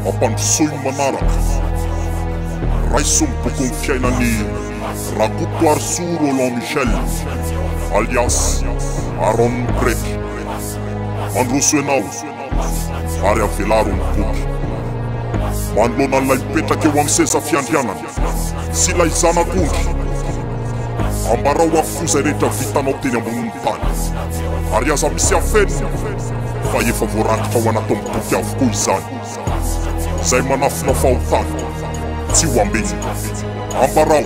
Ampandrosoy manaraka raisomboky ny fiainany Rakotoary Soro Roland Michel alias Aron Brety mandroso ianao ary avelaro ny boky manoloana an'ilay mipetraka eo amin'ny seza fiandrianana sy ilay zanak'ondry ambarao avokoa izay rehetra vitanao teny ambonin'ny tany ary aza misy afenina fa efa voarakitra ho anato amin'ny boky avokoa izany izay manafina fahotana tsy ho ambeny ambarao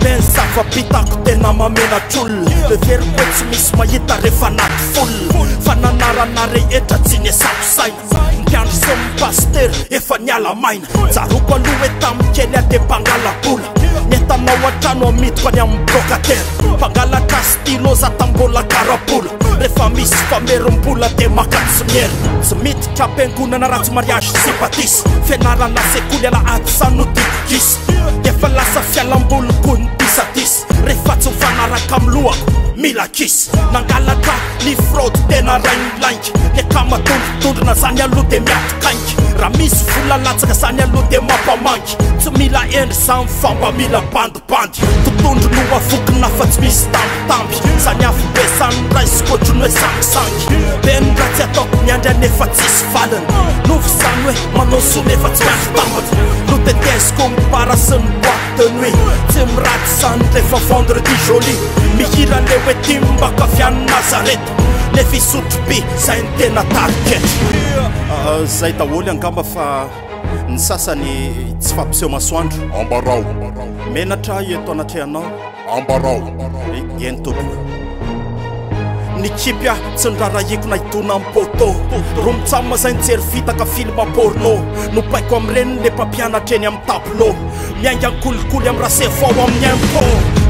Ben zava-bitako tena mamenatr'olona leveriko tsy misy mahita rehefa anaty folona fananarana rehetra tsy niasako saina mpiandro sy mipasteur efa niala maina jaroko aloha hoe tamin'ny kely ade mpangalabola netanao an-trano amidiko any amin'ny brocataire mpangalatra stylo za tambola karabola rehefa misy famerom-bola de makatsy miera tsy miditra ampiangonana ratsy mariage sympatisy fianarana sekoly ala ady sano dikokisy efa lasa fialam-boloko ny disadisy rehefa tsy mifanaraka amin'ny lohako mila kisy nangalatra ny fraude tena rainolaingy le kamatondrotondrona zany aloha de miatokaingy raha misy vola latsaka zany aloha de mampamangy tsy mila endry zany famba mila bandibandy totondro no avokina fa tsy misy tambitamby zany afobe zany raisikotry no hoe sangisangy beny raha tsy ataoko miandry anefa tsisy valana novo zany hoe manao solo efa tsy miandry tambatra no tetesiko mipara sy ny boîte de nuit tsy miraty zany rehefa vendredi joli mihira le hoe timbaka fian'ny nazareta le fisotro-by zay ny tena tarikety zay daholy angamba fa ny sasany tsy fampiseho masoandro ambarao menatra eto anatrehanao ambarao eny tompoko ny kipy tsy nirarahiko nahitona amin'ny poto ro mitsamma zay nijery vitaka filma porno no paiko amin'ireny le mpampianatra eny amin'ny tableau miainga ny kolikoly amin'ny rasefao amin'ny impo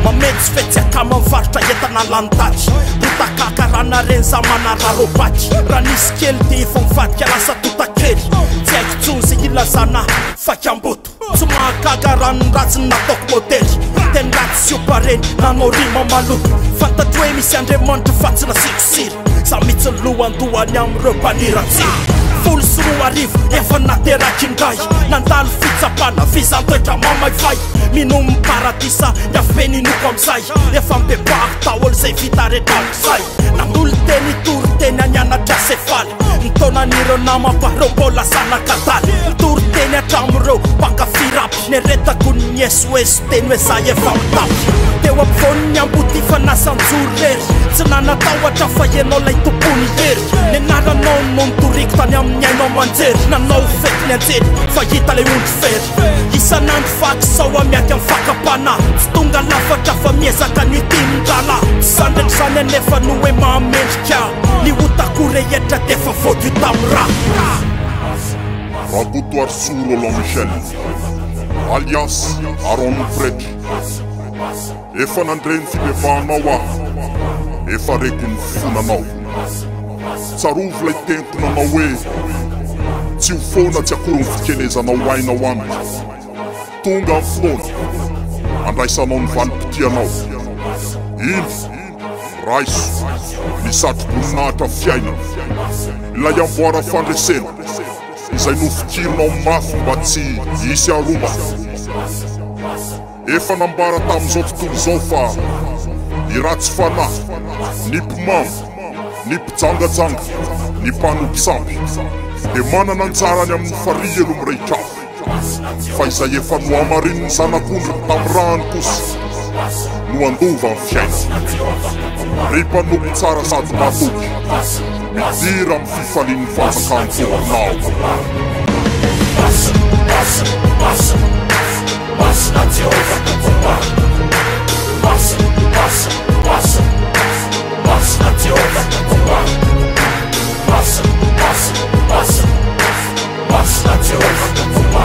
mametsy fetsy-akama mivarotra entana lanitady botakaka-rana reny za manararobaty raha nisy kely de efa mivadika lasa totakely tsy haiko tsony zay ilazana fakamboto tsy mahagaga ranony ratsy ny nataoko modely teny ratsy siopareny nanao rima maloto fantatro hoe misy andriamanitra fa tsy nasikosiry za mitsy ny lohandohany amin'ireo mpaniratsiny folo sy roa arivo efa nateraky indray nandalo fitsapana vizantoetra mamaivay minomy paradisa ny afeninoko am'izay efa mibebako taholy zay vita retrak'izay nanolo teny tory teny anianatra sefaly nitonan'ireo namapa reo mbola zanakadaly nitory teny atramoreo mpakafirapy neretako ny niesoeso teny hoe za efa mitapy teo ampovoany amboty fa nasanjoro rery tsy nanatahotra fa ianao lay tompony hery nenaranao no nitoriko tany amin'ny ainao manjery nanao fetiny anjely fa hita lay ondry fery isan'andro vaky sao amiaky amin'ny fakapana tsy tonga lafatra fa miezaka ny timin-drala sandraky zany anefa no hoe mahamendrika ny otako rehetra defa voadio tamin'ny raha Rakotoary Soro Roland Michel alias Aron Brety efa nandreny fibevahanao aho efa reko ny fonanao tsarovy lay tentonanao hoe tsy ho foana tsy akory ny fikenezanao ainao amiko tonga amin'ny fotoana andraisanao ny valim-potianao iny raiso nisatro-boninahitra fiainana ilay amboara fandresena izay nofikirinao mafy mba tsy hisy aroma efa nambara tamin'izao tontolo izao fa ny ratsy fanahy ny mpimamy ny mpijangajanga ny mpanoky sampy dia manana anjarany amin'ny farielo mirehitra fa izay efa no amarin'ny zanak'ondry tamin'ny rahany kosa no andova amin'ny fiaina ry mpanoky tsara sady matoky midira amin'ny fifalian'ny fanjakany tokonao Masina Jehovah kukumba Masina Jehovah kukumba Masina Jehovah kukumba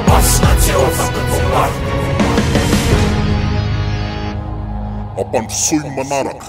Masina Jehovah kukumba Ampandrosoy manaraka